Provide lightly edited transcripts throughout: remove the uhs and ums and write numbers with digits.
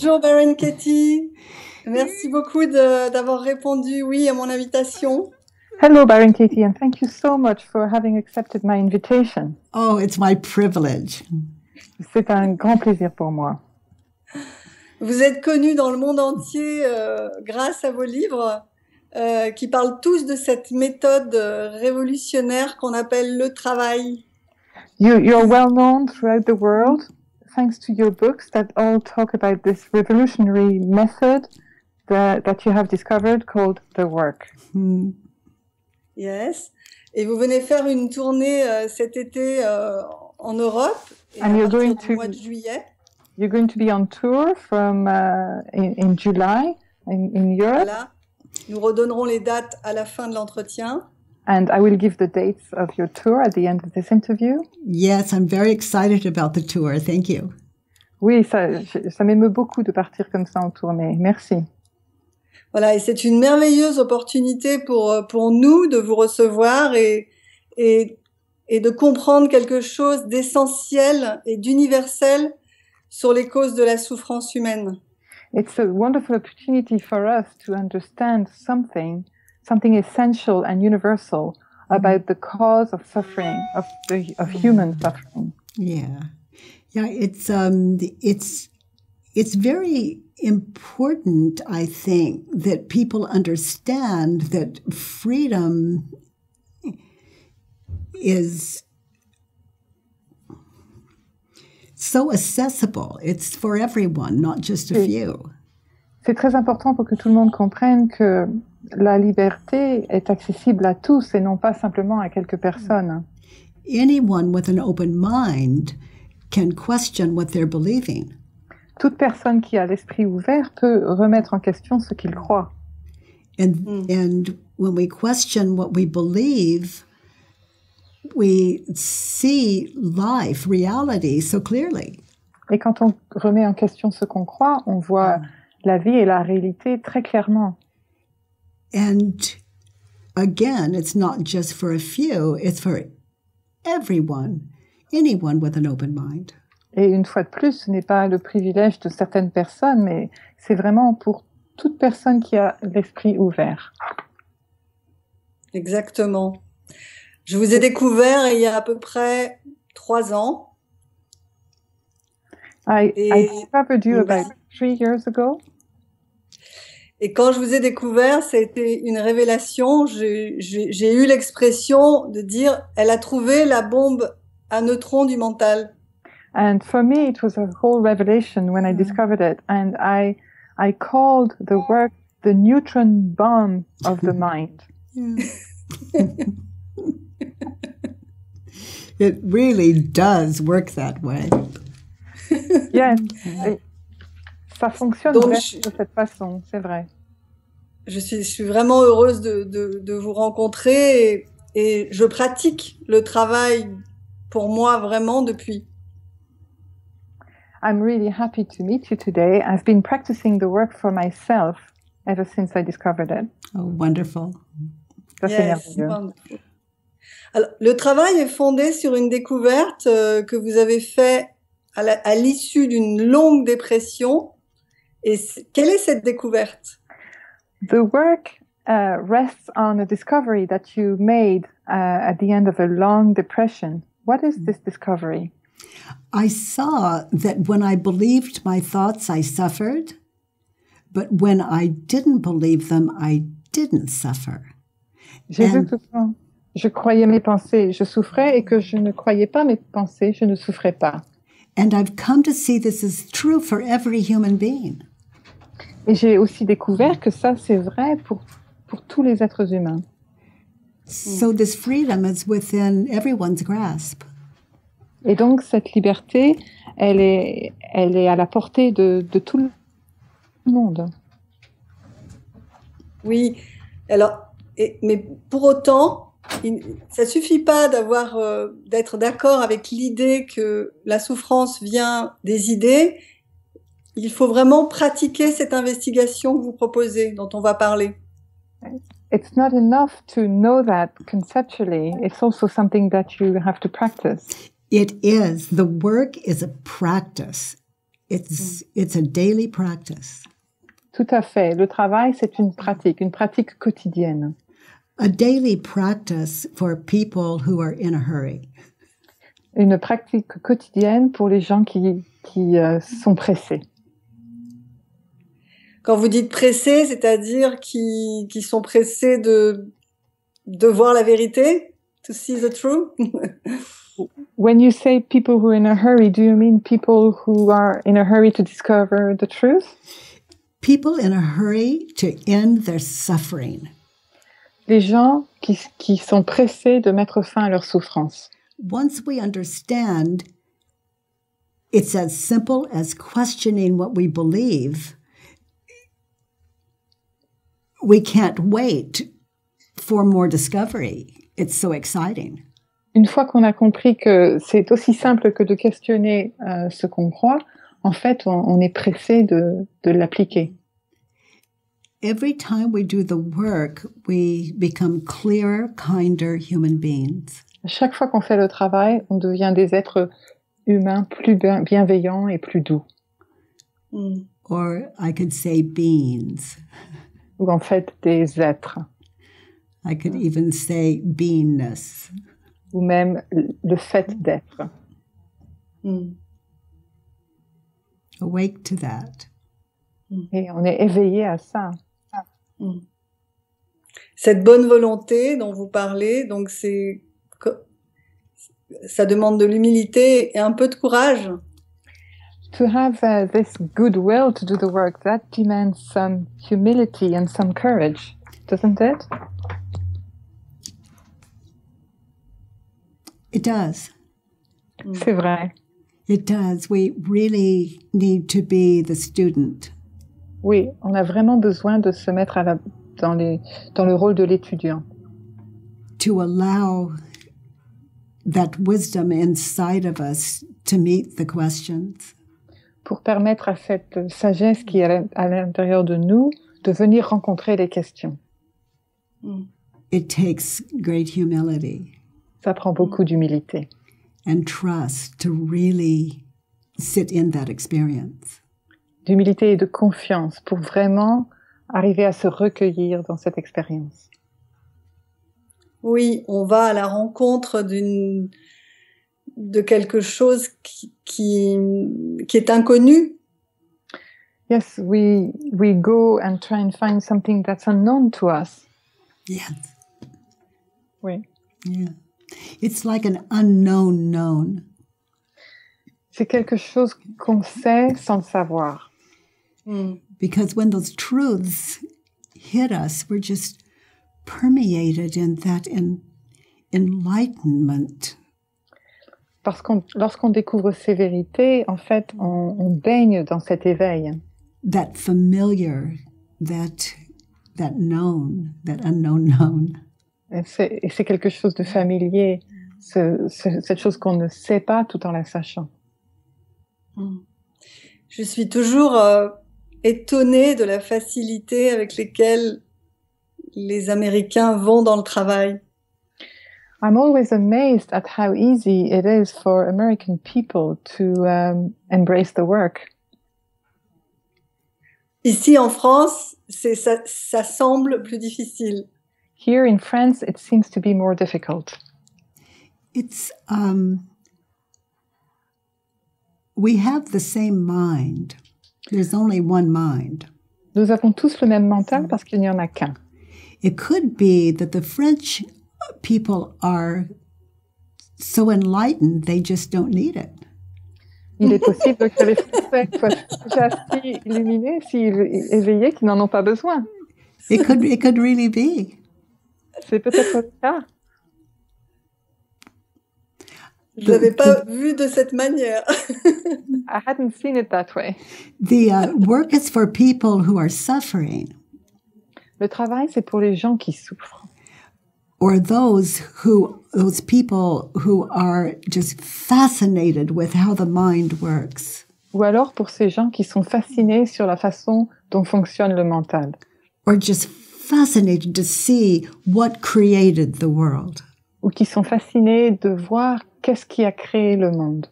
Bonjour Byron Katie. Merci beaucoup d'avoir répondu oui à mon invitation. Hello, Byron Katie, and thank you so much for having accepted my invitation. Oh, it's my privilege. C'est un grand plaisir pour moi. Vous êtes connus dans le monde entier grâce à vos livres qui parlent tous de cette méthode révolutionnaire qu'on appelle le travail. You're well known throughout the world thanks to your books that all talk about this revolutionary method that you have discovered called the work. Yes. Et vous venez faire une tournée cet été en Europe et And à you're partir going du mois de juillet. You're going to be on tour from in July in Europe. Voilà. Nous redonnerons les dates à la fin de l'entretien. And I will give the dates of your tour at the end of this interview. Yes, I'm very excited about the tour. Thank you. Oui, ça m'émeut beaucoup de partir comme ça en tournée. Merci. Voilà, et c'est une merveilleuse opportunité pour nous de vous recevoir et de comprendre quelque chose d'essentiel et d'universel sur les causes de la souffrance humaine. It's a wonderful opportunity for us to understand something essential and universal about the cause of suffering, of human suffering. Yeah, it's very important, I think, that people understand that freedom is so accessible. It's for everyone, not just a few. C'est très important pour que tout le monde comprenne que la liberté est accessible à tous et non pas simplement à quelques personnes. Anyone with an open mind can question what they're believing. Toute personne qui a l'esprit ouvert peut remettre en question ce qu'il croit. And when we question what we believe, we see life, reality, so clearly. Et quand on remet en question ce qu'on croit, on voit la vie et la réalité très clairement. And again, it's not just for a few, it's for everyone, anyone with an open mind. Et une fois de plus, ce n'est pas le privilège de certaines personnes, mais c'est vraiment pour toute personne qui a l'esprit ouvert. Exactement. Je vous ai découvert il y a à peu près 3 ans. I discovered you about 3 years ago. Et quand je vous ai découvert, ça a été une révélation. J'ai eu l'expression de dire « elle a trouvé la bombe à neutrons du mental ». And for me, it was a whole revelation when I discovered it. And I called the work the neutron bomb of the mind. It really does work that way. Yes. Ça fonctionne Donc, vraiment de cette façon, c'est vrai. Je suis vraiment heureuse de vous rencontrer et je pratique le travail pour moi vraiment depuis. I'm really happy to meet you today. I've been practicing the work for myself ever since I discovered it. Oh, wonderful. Ça, c'est merveilleux. Wonderful. Alors, le travail est fondé sur une découverte que vous avez faite à l'issue d'une longue dépression. Et quelle est cette découverte? The work rests on a discovery that you made at the end of a long depression. What is this discovery? I saw that when I believed my thoughts, I suffered, but when I didn't believe them, I didn't suffer. J'ai vu que quand je croyais mes pensées, je souffrais, et que je ne croyais pas mes pensées, je ne souffrais pas. And I've come to see this is true for every human being. Et j'ai aussi découvert que ça, c'est vrai pour tous les êtres humains. So this freedom is within everyone's grasp. Et donc, cette liberté, elle est à la portée de tout le monde. Oui, alors, mais pour autant, ça suffit pas d'être d'accord avec l'idée que la souffrance vient des idées. Il faut vraiment pratiquer cette investigation que vous proposez, dont on va parler. It's not enough to know that conceptually. It's also something that you have to practice. It is. The work is a practice. It's a daily practice. Tout à fait. Le travail, c'est une pratique quotidienne. A daily practice for people who are in a hurry. Une pratique quotidienne pour les gens qui sont pressés. Quand vous dites pressés, c'est-à-dire qui sont pressés de voir la vérité, to see the truth. When you say people who are in a hurry, do you mean people who are in a hurry to discover the truth? People in a hurry to end their suffering. Les gens qui sont pressés de mettre fin à leur souffrance. Once we understand, it's as simple as questioning what we believe. We can't wait for more discovery. It's so exciting. Une fois qu'on a compris que c'est aussi simple que de questionner ce qu'on croit, en fait, on est pressé de l'appliquer. Every time we do the work, we become clearer, kinder human beings. Chaque fois qu'on fait le travail, on devient des êtres humains plus bienveillants et plus doux. Or I could say beings. Ou en fait des êtres. I could even say beingness. Ou même le fait d'être. Awake to that. Et on est éveillé à ça. Cette bonne volonté dont vous parlez, donc ça demande de l'humilité et un peu de courage. To have this goodwill to do the work, that demands some humility and some courage, doesn't it? It does. C'est vrai. It does. We really need to be the student. Oui, on a vraiment besoin de se mettre dans le rôle de l'étudiant. To allow that wisdom inside of us to meet the questions. Pour permettre à cette sagesse qui est à l'intérieur de nous de venir rencontrer les questions. It takes great humility. Ça prend beaucoup d'humilité. And trust to really sit in that experience. D'humilité et de confiance pour vraiment arriver à se recueillir dans cette expérience. Oui, on va à la rencontre de quelque chose qui est inconnu. Yes, we go and try and find something that's unknown to us. Yes. Oui. Yeah. It's like an unknown known. C'est quelque chose qu'on sait sans le savoir. Because when those truths hit us, we're just permeated in that enlightenment. Parce que lorsqu'on découvre ces vérités, en fait, on baigne dans cet éveil. That familiar, that known, that unknown known. Et c'est quelque chose de familier, cette chose qu'on ne sait pas tout en la sachant. Je suis toujours étonnée de la facilité avec laquelle les Américains vont dans le travail. I'm always amazed at how easy it is for American people to embrace the work. Ici en France, ça semble plus difficile. Here in France, it seems to be more difficult. It's we have the same mind. There's only one mind. Nous avons tous le même mental parce qu'il n'y en a qu'un. It could be that the French people are so enlightened, they just don't need it. Il est possible que les Français soient déjà si illuminés, si éveillés qu'ils n'en ont pas besoin. It could really be. C'est peut-être le cas. Je l'avais pas vu de cette manière. I hadn't seen it that way. The work is for people who are suffering. Le travail, c'est pour les gens qui souffrent. Or those people who are just fascinated with how the mind works. Ou alors pour ces gens qui sont fascinés sur la façon dont fonctionne le mental. Or just fascinated to see what created the world. Ou qui sont fascinés de voir qu'est-ce qui a créé le monde.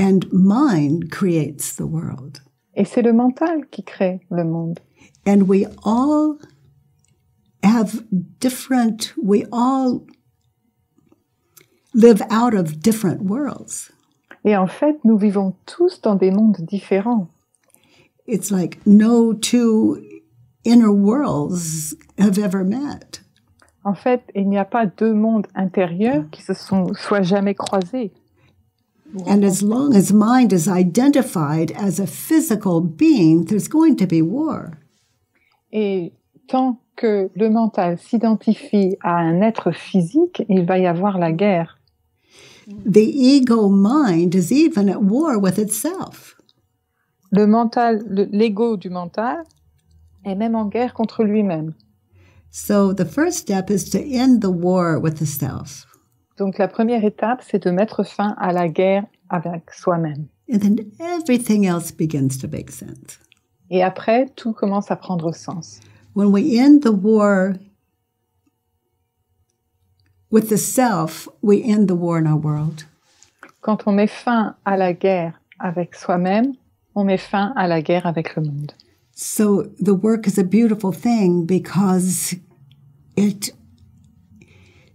And mind creates the world. Et c'est le mental qui crée le monde. And we all live out of different worlds. Et en fait, nous vivons tous dans des mondes différents. It's like no two inner worlds have ever met. En fait, il n'y a pas deux mondes intérieurs qui soient jamais croisés. And as long as mind is identified as a physical being, there's going to be war. Et tant que le mental s'identifie à un être physique, il va y avoir la guerre. The ego mind is even at war with itself. Le mental, l'ego du mental est même en guerre contre lui-même. So the first step is to end the war with the self. Donc la première étape, c'est de mettre fin à la guerre avec soi-même. And then everything else begins to make sense. Et après, tout commence à prendre sens. When we end the war with the self, we end the war in our world. Quand on met fin à la guerre avec soi-même, on met fin à la guerre avec le monde. So the work is a beautiful thing because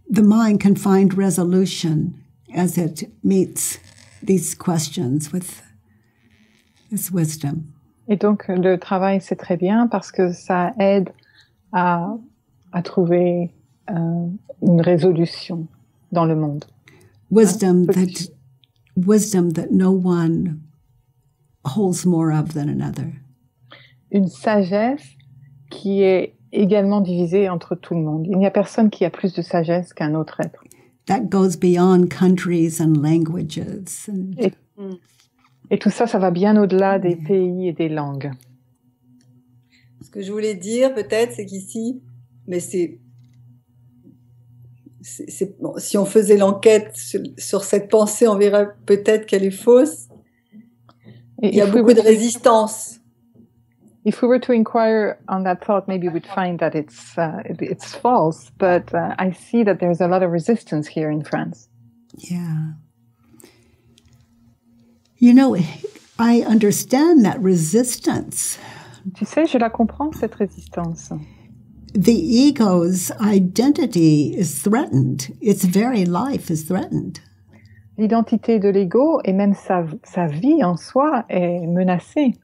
the mind can find resolution as it meets these questions with this wisdom. Et donc, le travail, c'est très bien parce que ça aide à trouver une résolution dans le monde. Wisdom that no one holds more of than another. Une sagesse qui est également divisée entre tout le monde. Il n'y a personne qui a plus de sagesse qu'un autre être. That goes beyond countries and languages. Et tout ça, ça va bien au-delà des pays et des langues. Ce que je voulais dire, peut-être, c'est qu'ici, mais bon, si on faisait l'enquête sur cette pensée, on verrait peut-être qu'elle est fausse. Il y a beaucoup de résistance. If we were to inquire on that thought, maybe we'd find that it's false. But I see that there's a lot of resistance here in France. Yeah. You know, I understand that resistance. Tu sais, je la comprends, cette résistance. The ego's identity is threatened. Its very life is threatened. L'identité de l'ego et même sa vie en soi est menacée.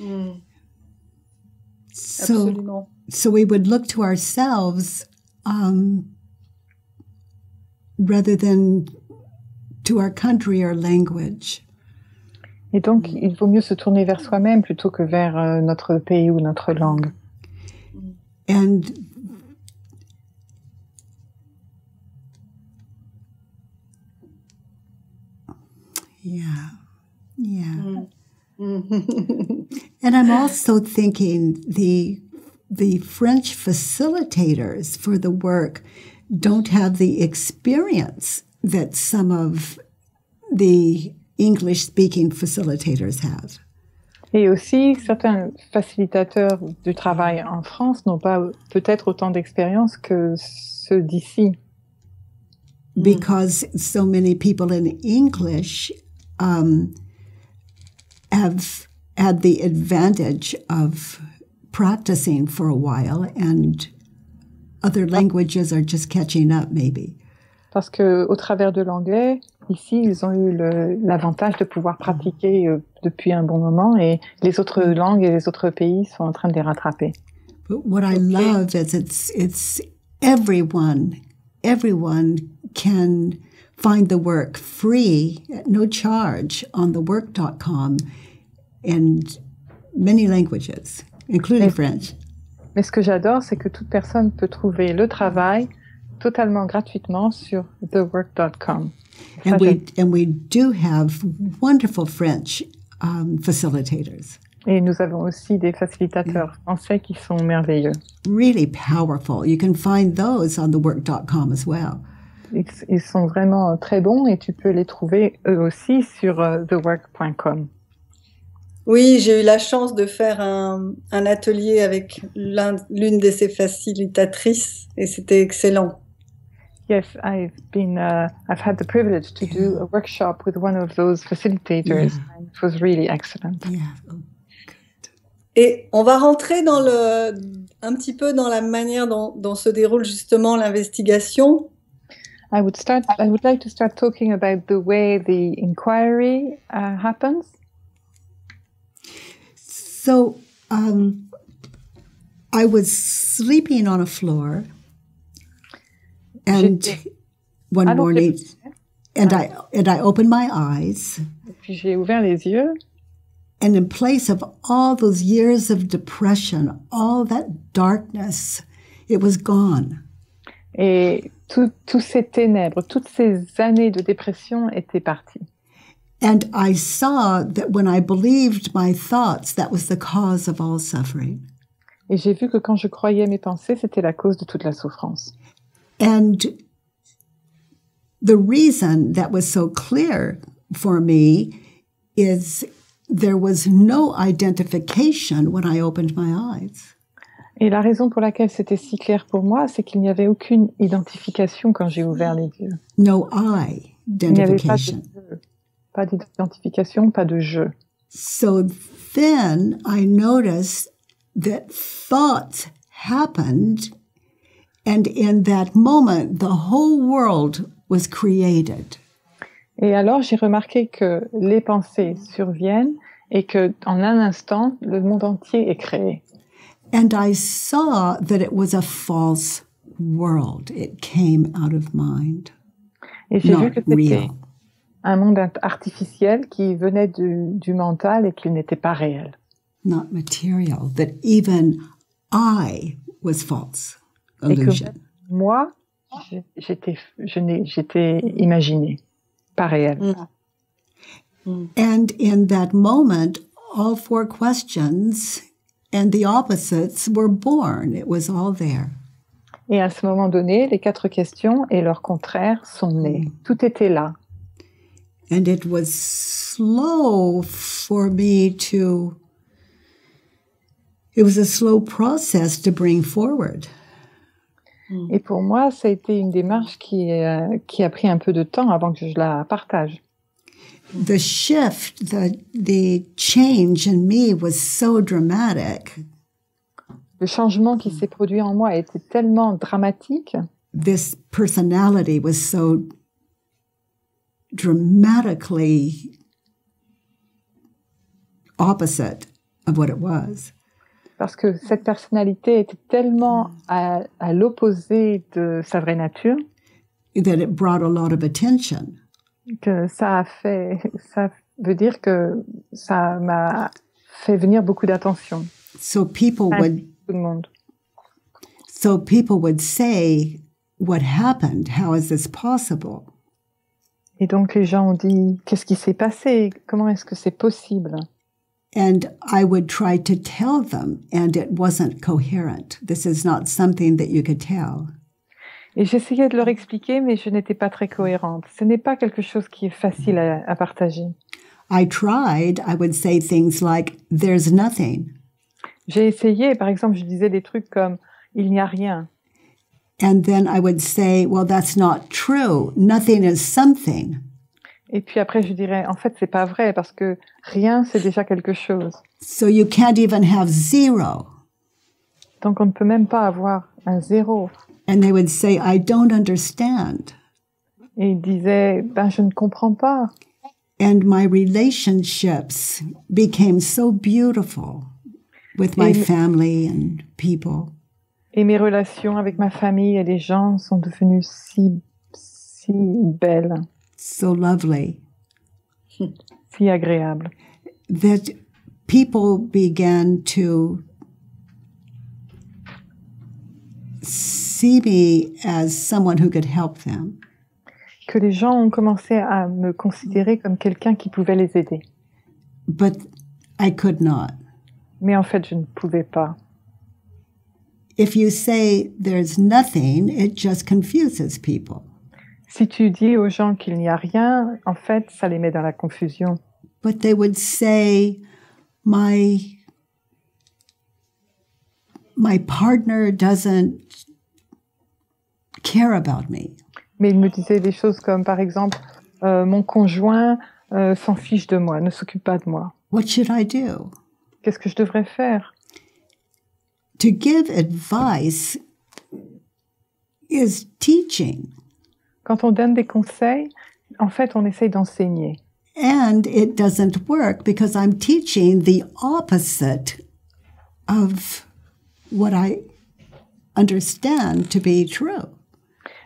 Mm. Absolument. So we would look to ourselves rather than to our country or language. Et donc, il vaut mieux se tourner vers soi-même plutôt que vers notre pays ou notre langue. And yeah. And I'm also thinking the French facilitators for the work don't have the experience that some of the English-speaking facilitators have. Et aussi, certains facilitateurs du travail en France n'ont pas peut-être autant d'expérience que ceux d'ici. Because so many people in English have had the advantage of practicing for a while, and other languages are just catching up, maybe. Parce que au travers de l'anglais, ici, ils ont eu l'avantage de pouvoir pratiquer depuis un bon moment, et les autres langues et les autres pays sont en train de les rattraper. But what I love is it's everyone can find the work free at no charge on thework.com in many languages, including French. Mais ce que j'adore, c'est que toute personne peut trouver le travail totalement gratuitement sur thework.com. And we do have wonderful French facilitators. Et nous avons aussi des facilitateurs français qui sont merveilleux. Really powerful. You can find those on thework.com as well. Ils sont vraiment très bons et tu peux les trouver eux aussi sur thework.com. Oui, j'ai eu la chance de faire un atelier avec l'une de ces facilitatrices et c'était excellent. Yes, I've had the privilege to do a workshop with one of those facilitators. Yeah. And it was really excellent. Yeah. Et on va rentrer un petit peu dans la manière dont se déroule justement l'investigation. I would like to start talking about the way the inquiry happens. So I was sleeping on a floor, and one morning, and I opened my eyes. Puis j'ai ouvert les yeux. And in place of all those years of depression, all that darkness, it was gone. Et tous ces ténèbres, toutes ces années de dépression étaient parties. And I saw that when I believed my thoughts, that was the cause of all suffering. Et j'ai vu que quand je croyais mes pensées, c'était la cause de toute la souffrance. And the reason that was so clear for me is there was no identification when I opened my eyes. Et la raison pour laquelle c'était si clair pour moi, c'est qu'il n'y avait aucune identification quand j'ai ouvert les yeux. No Il n'y avait identification. pas d'identification, pas de jeu. So then I noticed that thoughts happened, and in that moment, the whole world was created. Et alors j'ai remarqué que les pensées surviennent et que en un instant, le monde entier est créé. And I saw that it was a false world. It came out of mind. Et j'ai vu Not que c'était real. un monde artificiel qui venait du mental et qu'il n'était pas réel. Not material. That even I was false. Et que Illusion. moi, j'étais imaginé, pas réel. And in that moment, all four questions and the opposites were born. It was all there. Et à ce moment donné, les 4 questions et leurs contraires sont nés. Tout était là. And it was slow for me to, it was a slow process to bring forward. Et pour moi, ça a été une démarche qui a pris un peu de temps avant que je la partage. The shift, the change in me was so dramatic. Le changement qui s'est produit en moi était tellement dramatique. This personality was so dramatically opposite of what it was. Parce que cette personnalité était tellement à l'opposé de sa vraie nature That it brought a lot of attention. que ça veut dire que ça m'a fait venir beaucoup d'attention. So people Beaucoup de monde. would say, what happened? How is this possible? Et donc les gens ont dit, qu'est-ce qui s'est passé? Comment est-ce que c'est possible? And I would try to tell them, and it wasn't coherent. This is not something that you could tell. Et j'essayais de leur expliquer, mais je n'étais pas très cohérente. Ce n'est pas quelque chose qui est facile à partager. I tried, I would say things like, there's nothing. J'ai essayé, par exemple, je disais des trucs comme « il n'y a rien ». And then I would say, well, that's not true. Nothing is something. Et puis après, je dirais « en fait, c'est pas vrai, parce que rien, c'est déjà quelque chose. So you can't even have zero. » Donc on ne peut même pas avoir un zéro. And they would say, I don't understand. Et ils disaient « ben, je ne comprends pas ». And my relationships became so beautiful with my family and people. Et mes relations avec ma famille et les gens sont devenues si belles, So lovely. si agréables. That people began to see me as someone who could help them. Que les gens ont commencé à me considérer comme quelqu'un qui pouvait les aider. But I could not. Mais en fait, je ne pouvais pas. If you say there's nothing, it just confuses people. Si tu dis aux gens qu'il n'y a rien, en fait, ça les met dans la confusion. But they would say, my partner doesn't care about me. Mais il me disait des choses comme, par exemple, mon conjoint s'en fiche de moi, ne s'occupe pas de moi. What should I do? Qu'est-ce que je devrais faire? To give advice is teaching. Quand on donne des conseils, en fait, on essaye d'enseigner. And it doesn't work because I'm teaching the opposite of what I understand to be true.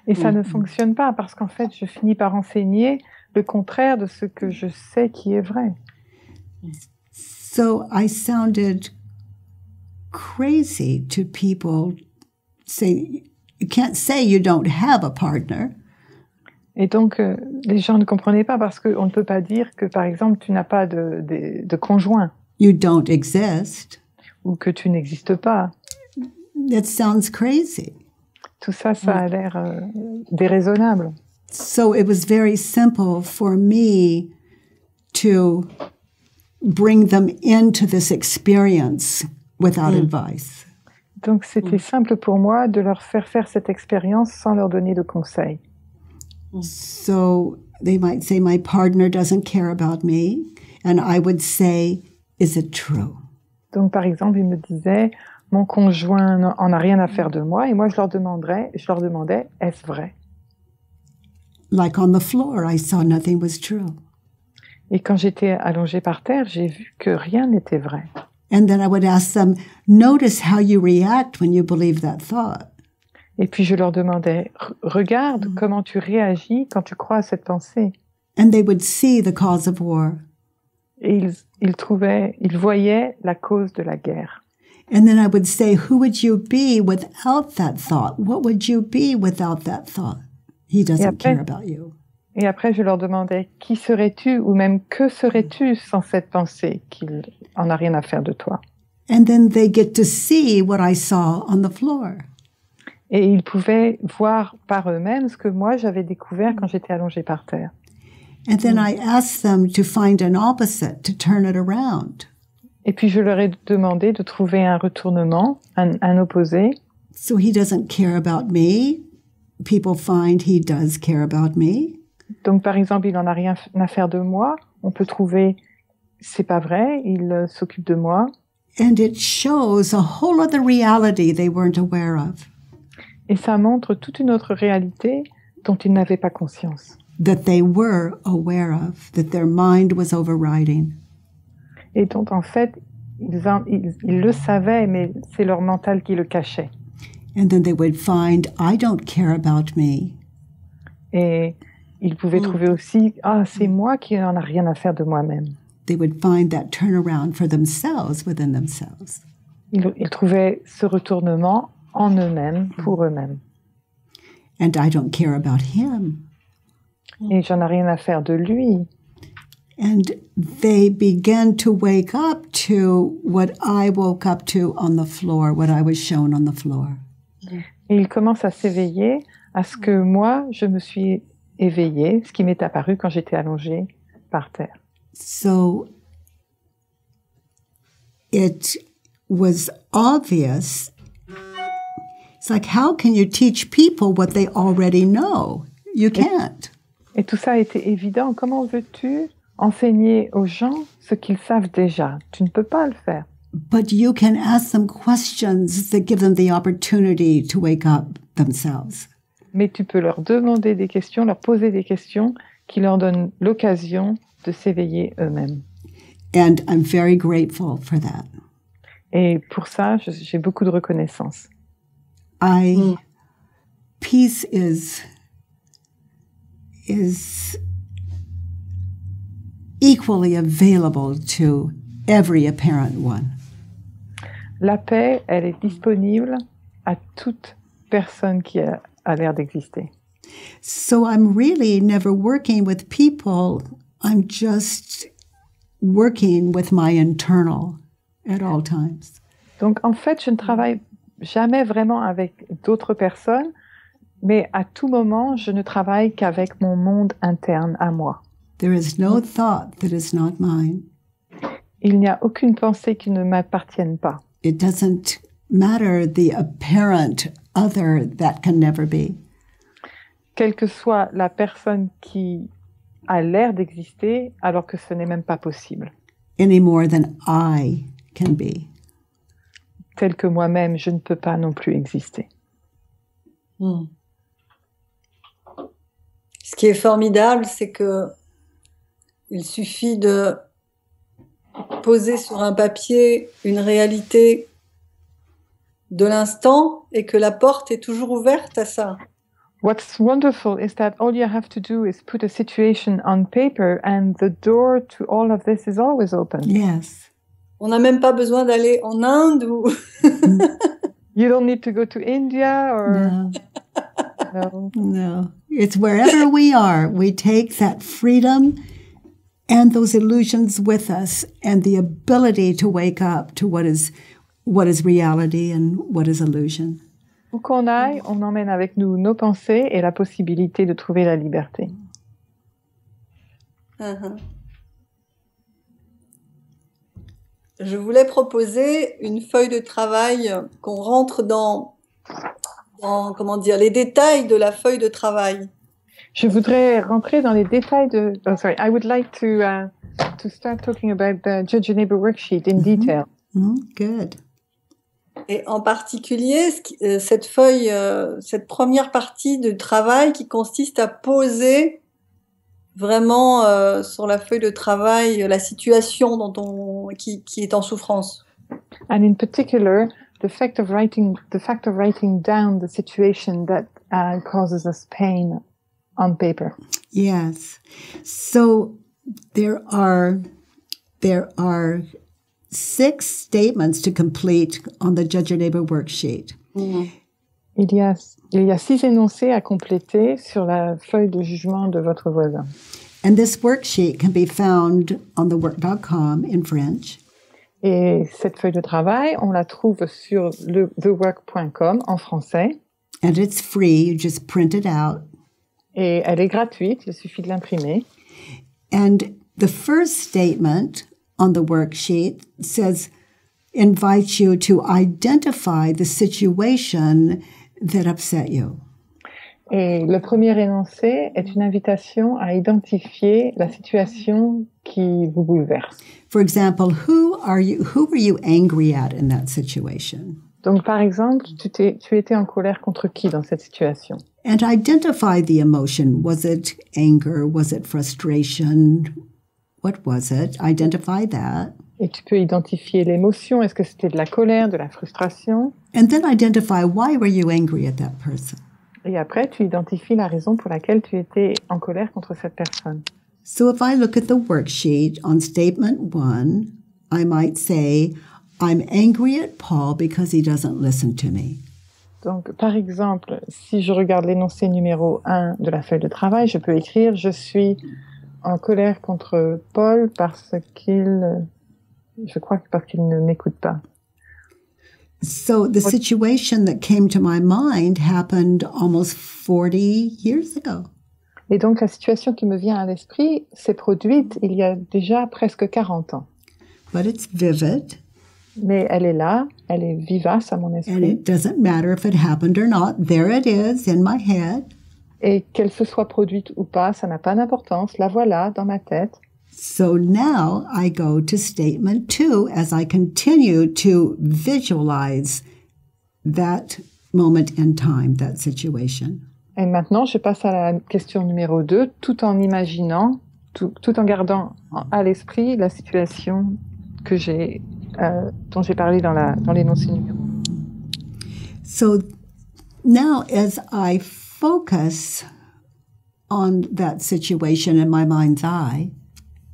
Et ça ne fonctionne pas parce qu'en fait, je finis par enseigner le contraire de ce que je sais qui est vrai. So I sounded crazy to people. Say, you can't say you don't have a partner. Et donc, les gens ne comprenaient pas parce qu'on ne peut pas dire que, par exemple, tu n'as pas de conjoint. You don't exist. Ou que tu n'existes pas. That sounds crazy. Tout ça, ça a l'air déraisonnable. So it was very simple for me to bring them into this experience without advice. Donc, c'était simple pour moi de leur faire cette expérience sans leur donner de conseils. So they might say, my partner doesn't care about me. And I would say, is it true? Donc, par exemple, ils me disaient, mon conjoint n'en a rien à faire de moi. Et moi, je leur demandais, est-ce vrai? Like on the floor, I saw nothing was true. Et quand j'étais allongée par terre, j'ai vu que rien n'était vrai. And then I would ask them, notice how you react when you believe that thought. Et puis je leur demandais, regarde comment tu réagis quand tu crois à cette pensée. And they would see the cause of war. Et ils voyaient la cause de la guerre. And then I would say, who would you be without that thought? What would you be without that thought? He doesn't care about you. Et après, je leur demandais, qui serais-tu ou même que serais-tu sans cette pensée qu'il en a rien à faire de toi? And then they get to see what I saw on the floor. Et ils pouvaient voir par eux-mêmes ce que moi j'avais découvert quand j'étais allongée par terre. And then I asked them to find an opposite, to turn it around. Et puis je leur ai demandé de trouver un retournement, un opposé. So he doesn't care about me. People find he does care about me. Donc par exemple, il n'en a rien à faire de moi. On peut trouver, c'est pas vrai, il s'occupe de moi. And it shows a whole other reality they weren't aware of. Et ça montre toute une autre réalité dont ils n'avaient pas conscience. That they were aware of, that their mind was overriding. Et dont en fait, ils le savaient, mais c'est leur mental qui le cachait. And then they would find, I don't care about me. Et ils pouvaient trouver aussi, c'est moi qui n'en a rien à faire de moi-même. They would find that turnaround for themselves within themselves. Ils trouvaient ce retournement en eux-mêmes, pour eux-mêmes. And I don't care about him. Et j'en ai rien à faire de lui. And they began to wake up to what I woke up to on the floor, what I was shown on the floor. Et ils commencent à s'éveiller à ce que moi, je me suis éveillée, ce qui m'est apparu quand j'étais allongée par terre. So it was obvious. It's like, how can you teach people what they already know? You can't. Et tout ça a été évident. Comment veux-tu enseigner aux gens ce qu'ils savent déjà? Tu ne peux pas le faire. But you can ask them questions that give them the opportunity to wake up themselves. Mais tu peux leur demander des questions, leur poser des questions qui leur donnent l'occasion de s'éveiller eux-mêmes. And I'm very grateful for that. Et pour ça, j'ai beaucoup de reconnaissance. Peace is equally available to every apparent one. La paix, elle est disponible à toute personne qui a l'air d'exister. So I'm really never working with people. I'm just working with my internal at all times. Donc en fait, je ne travaille jamais vraiment avec d'autres personnes, mais à tout moment, je ne travaille qu'avec mon monde interne à moi. There is no thought that is not mine. Il n'y a aucune pensée qui ne m'appartienne pas. It doesn't matter the apparent other that can never be. quelle que soit la personne qui a l'air d'exister, alors que ce n'est même pas possible. Any more than I can be. Tel que moi-même, je ne peux pas non plus exister. Ce qui est formidable, c'est que il suffit de poser sur un papier une réalité de l'instant et que la porte est toujours ouverte à ça. What's wonderful is that all you have to do is put a situation on paper and the door to all of this is always open. Yes. On n'a même pas besoin d'aller en Inde ou... You don't need to go to India or... No. No. It's wherever we are, we take that freedom and those illusions with us and the ability to wake up to what is reality and what is illusion. Où qu'on aille, on emmène avec nous nos pensées et la possibilité de trouver la liberté. Je voulais proposer une feuille de travail qu'on rentre dans comment dire, les détails de la feuille de travail. Je voudrais rentrer dans les détails de... Oh, sorry, I would like to start talking about the Judge Your Neighbor worksheet in detail. Good. Et en particulier, cette feuille, cette première partie de travail qui consiste à poser vraiment sur la feuille de travail la situation qui est en souffrance. And in particular, the fact of writing down the situation that causes us pain on paper. Yes. So there are 6 statements to complete on the Judge Your Neighbor worksheet. Il y a 6 énoncés à compléter sur la feuille de jugement de votre voisin. And this worksheet can be found on thework.com in French. Et cette feuille de travail, on la trouve sur le thework.com en français. And it's free, you just print it out. Et elle est gratuite, il suffit de l'imprimer. And the first statement on the worksheet invites you to identify the situation that upset you. Et le premier énoncé est une invitation à identifier la situation qui vous bouleverse. For example, who were you angry at in that situation? Donc, par exemple, tu étais en colère contre qui dans cette situation? And identify the emotion. Was it anger? Was it frustration? What was it? Identify that. Et tu peux identifier l'émotion. Est-ce que c'était de la colère, de la frustration? And then identify why were you angry at that person. Et après, tu identifies la raison pour laquelle tu étais en colère contre cette personne. So if I look at the worksheet on statement 1, I might say, I'm angry at Paul because he doesn't listen to me. Donc, par exemple, si je regarde l'énoncé numéro 1 de la feuille de travail, je peux écrire « Je suis en colère contre Paul parce qu'il ne m'écoute pas ». So the situation that came to my mind happened almost 40 years ago. Et donc, la situation qui me vient à l'esprit s'est produite il y a déjà presque 40 ans. But it's vivid. Mais elle est là, elle est vivace à mon And esprit. it doesn't matter if it happened or not. There it is in my head. Et qu'elle se soit produite ou pas, ça n'a pas d'importance. La voilà dans ma tête. So now I go to statement 2 as I continue to visualize that moment in time, that situation. Et maintenant, je passe à la question numéro 2, tout en imaginant, tout en gardant à l'esprit la situation dont j'ai parlé dans l'énoncé numéro 1. So now as I focus on that situation in my mind's eye,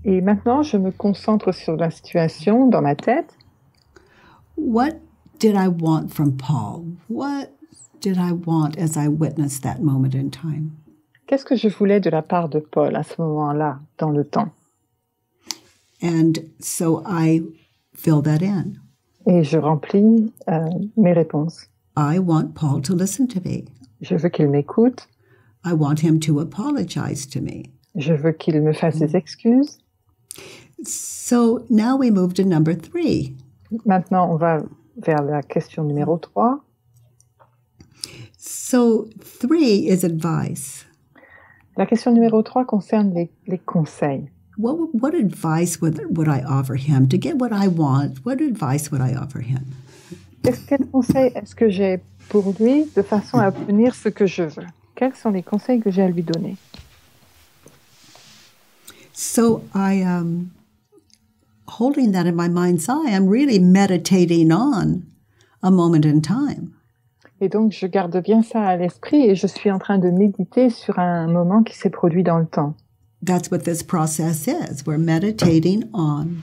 et maintenant, je me concentre sur la situation dans ma tête. what did I want from Paul? What did I want as I witnessed that moment in time? Qu'est-ce que je voulais de la part de Paul à ce moment-là, dans le temps? And so I fill that in. Et je remplis mes réponses. I want Paul to listen to me. Je veux qu'il m'écoute. I want him to apologize to me. Je veux qu'il me fasse des excuses. So now we move to number 3. Maintenant, on va vers la question numéro 3. So 3 is advice. La question numéro 3 concerne les conseils. What advice would I offer him to get what I want? What advice would I offer him? Quel conseil est-ce que j'ai pour lui de façon à obtenir ce que je veux? Quels sont les conseils que j'ai à lui donner? So I holding that in my mind's eye, I'm really meditating on a moment in time. Et donc, je garde bien ça à l'esprit et je suis en train de méditer sur un moment qui s'est produit dans le temps. That's what this process is. We're meditating on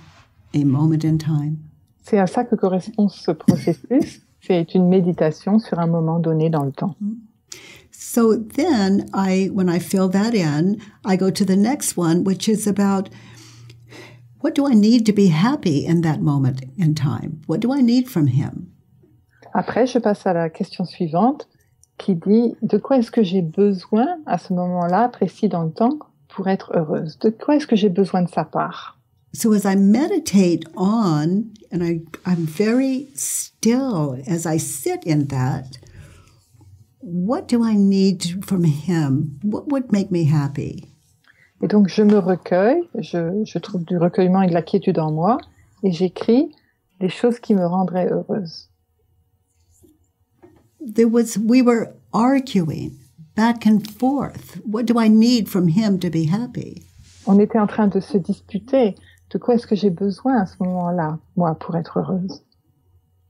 a moment in time. C'est à ça que correspond ce processus. C'est une méditation sur un moment donné dans le temps. So then when I fill that in, I go to the next one, which is about what do I need to be happy in that moment in time? What do I need from him? Après, je passe à la question suivante qui dit de quoi est-ce que j'ai besoin à ce moment-là précis dans le temps pour être heureuse? De quoi est-ce que j'ai besoin de sa part? So as I meditate on, and I'm very still as I sit in that, what do I need from him? What would make me happy? Et donc, je me recueille, je trouve du recueillement et de la quiétude en moi, et j'écris les choses qui me rendraient heureuse. We were arguing back and forth. What do I need from him to be happy? On était en train de se disputer. De quoi est-ce que j'ai besoin à ce moment-là, moi, pour être heureuse?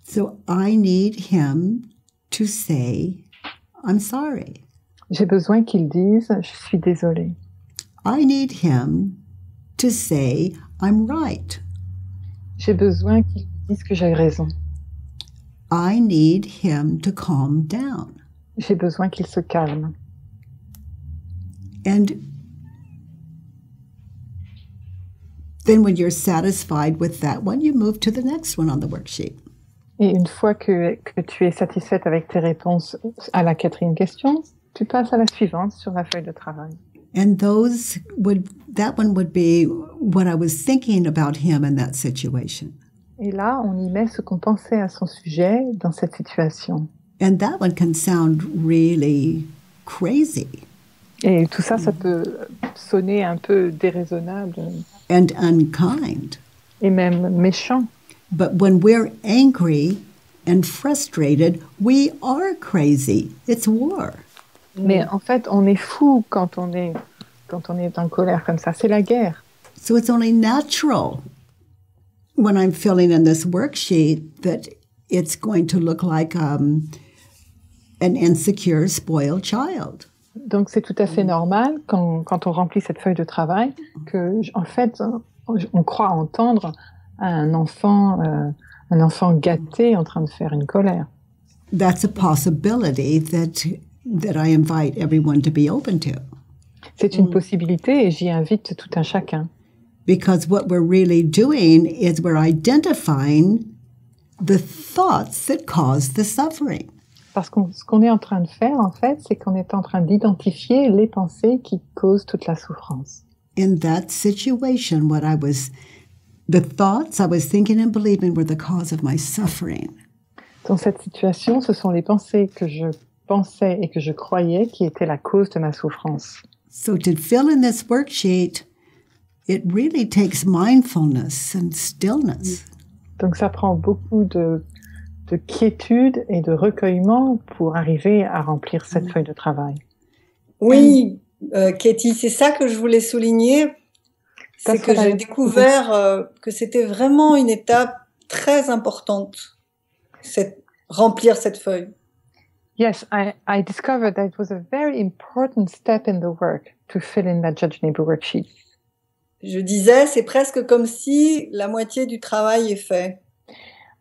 So I need him to say, I'm sorry. J'ai besoin qu'il dise, je suis désolée. I need him to say, I'm right. J'ai besoin qu'il dise que j'ai raison. I need him to calm down. J'ai besoin qu'il se calme. And then when you're satisfied with that one, you move to the next one on the worksheet. Et une fois que tu es satisfaite avec tes réponses à la 4e question, tu passes à la suivante sur la feuille de travail. And that one would be what I was thinking about him in that situation. Et là, on y met ce qu'on pensait à son sujet dans cette situation. And that one can sound really crazy. Et tout ça, ça peut sonner un peu déraisonnable. And unkind. Et même méchant. But when we're angry and frustrated, we are crazy. It's war. Mais en fait, on est fou quand on est en colère comme ça. C'est la guerre. So it's only natural when I'm filling in this worksheet that it's going to look like an insecure, spoiled child. Donc c'est tout à fait normal quand on remplit cette feuille de travail que en fait on croit entendre un enfant gâté en train de faire une colère. That's a possibility that I invite everyone to be open to. C'est une possibilité et j'y invite tout un chacun. Because what we're really doing is we're identifying the thoughts that cause the suffering. Parce que ce qu'on est en train de faire, en fait, c'est qu'on est en train d'identifier les pensées qui causent toute la souffrance. In that situation, the thoughts I was thinking and believing were the cause of my suffering. Dans cette situation, ce sont les pensées que je pensais et que je croyais qui étaient la cause de ma souffrance. So to fill in this worksheet, it really takes mindfulness and stillness. Donc ça prend beaucoup de quiétude et de recueillement pour arriver à remplir cette feuille de travail. Oui, Katie, c'est ça que je voulais souligner. C'est que j'ai découvert que c'était vraiment une étape très importante, remplir cette feuille. Yes, I discovered that it was a very important step in the work to fill in that Judge Neighbor worksheet. Je disais, c'est presque comme si la moitié du travail est fait.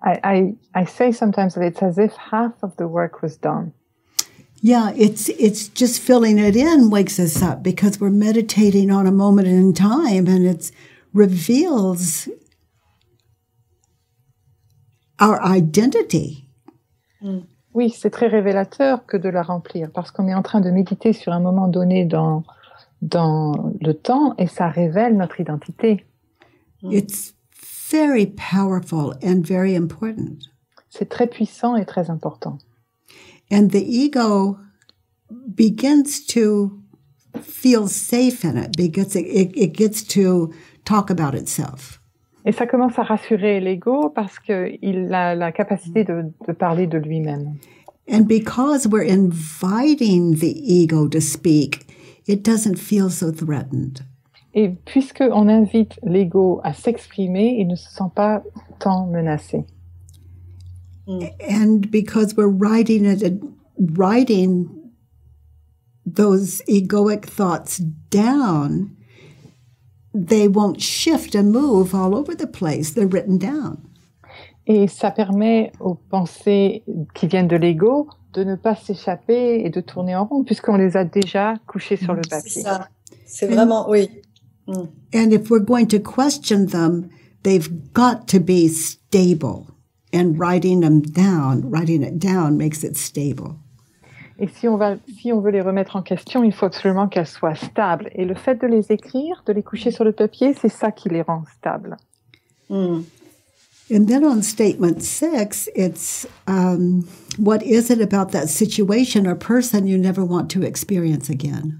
I say sometimes that it's as if half of the work was done. Yeah, it's just filling it in wakes us up because we're meditating on a moment in time and it reveals our identity. Oui, c'est très révélateur que de la remplir parce qu'on est en train de méditer sur un moment donné dans le temps et ça révèle notre identité. It's very powerful and very important. C'est très puissant et très important. And the ego begins to feels safe in it because it gets to talk about itself. Et ça commence à rassurer l'ego parce qu'il a la capacité de parler de lui-même. And because we're inviting the ego to speak, it doesn't feel so threatened. Et puisqu'on invite l'ego à s'exprimer, il ne se sent pas tant menacé. And because we're writing those egoic thoughts down, they won't shift and move all over the place. They're written down. Et ça permet aux pensées qui viennent de l'ego de ne pas s'échapper et de tourner en rond, puisqu'on les a déjà couchées sur le papier. C'est ça. C'est vraiment, oui. And if we're going to question them, they've got to be stable. And writing it down makes it stable. Et si on veut les remettre en question, il faut absolument qu'elles soient stables. Et le fait de les écrire, de les coucher sur le papier, c'est ça qui les rend stables. And then on statement 6, it's what is it about that situation or person you never want to experience again?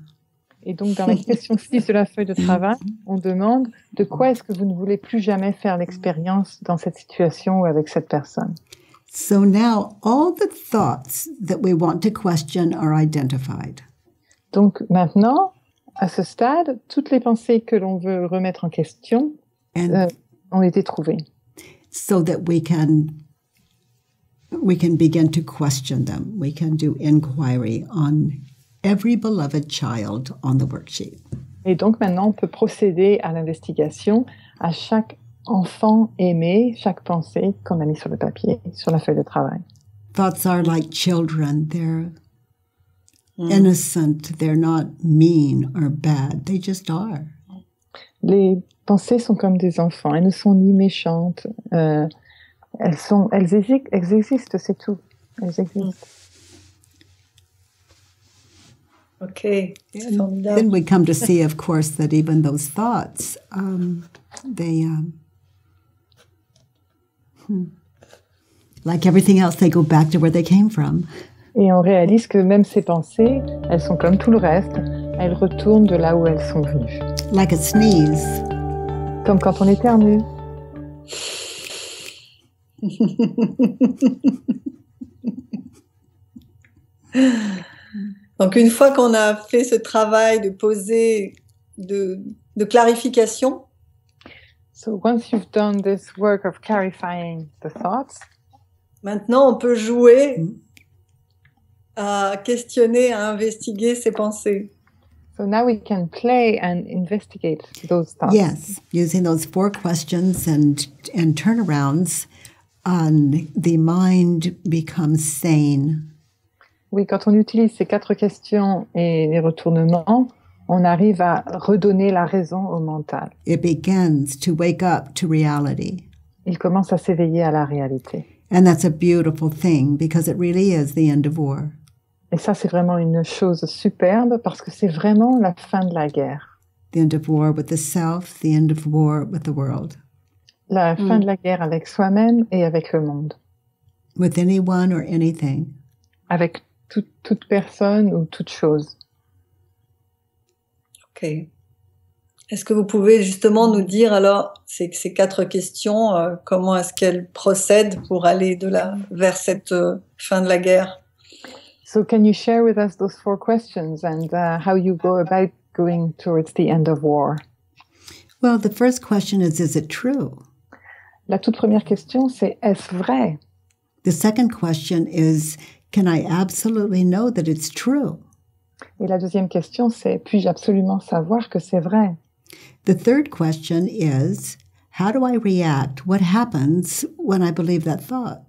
Et donc, dans la question 6 de la feuille de travail, on demande de quoi est-ce que vous ne voulez plus jamais faire l'expérience dans cette situation ou avec cette personne. So now all the thoughts that we want to question are identified. Donc maintenant, à ce stade, toutes les pensées que l'on veut remettre en question ont été trouvées. So that we can begin to question them. We can do inquiry on every beloved child on the worksheet. Et donc maintenant, on peut procéder à l'investigation à chaque enfant aimé, chaque pensée qu'on a mis sur le papier, sur la feuille de travail. Thoughts are like children. They're innocent. They're not mean or bad. They just are. Les pensées sont comme des enfants. Elles ne sont ni méchantes. Elles existent, c'est tout. Elles existent. Okay. Then we come to see, of course, that even those thoughts, like everything else, they go back to where they came from. Et on réalise que même ces pensées, elles sont comme tout le reste. Elles retournent de là où elles sont venues. Like a sneeze. Comme quand on éternue. Donc, une fois qu'on a fait ce travail de poser, de clarification, So once you've done this work of clarifying the thoughts, maintenant on peut jouer à questionner, à investiguer ces pensées. so now we can play and investigate those thoughts. Yes, using those 4 questions and turnarounds, the mind becomes sane. Oui, quand on utilise ces 4 questions et les retournements, on arrive à redonner la raison au mental. It begins to wake up to reality. Il commence à s'éveiller à la réalité. And that's a beautiful thing because it really is the end of war. Et ça, c'est vraiment une chose superbe parce que c'est vraiment la fin de la guerre. The end of war with the self, the end of war with the world. La fin de la guerre avec soi-même et avec le monde. With anyone or anything. Avec toute personne ou toute chose. Ok. Est-ce que vous pouvez justement nous dire alors ces 4 questions, comment est-ce qu'elles procèdent pour aller vers cette fin de la guerre? So can you share with us those 4 questions and how you go about going towards the end of war? Well, the first question is it true? La toute première question, c'est est-ce vrai? The second question is, can I absolutely know that it's true? Et la deuxième question, c'est puis-je absolument savoir que c'est vrai? The third question is, how do I react? What happens when I believe that thought?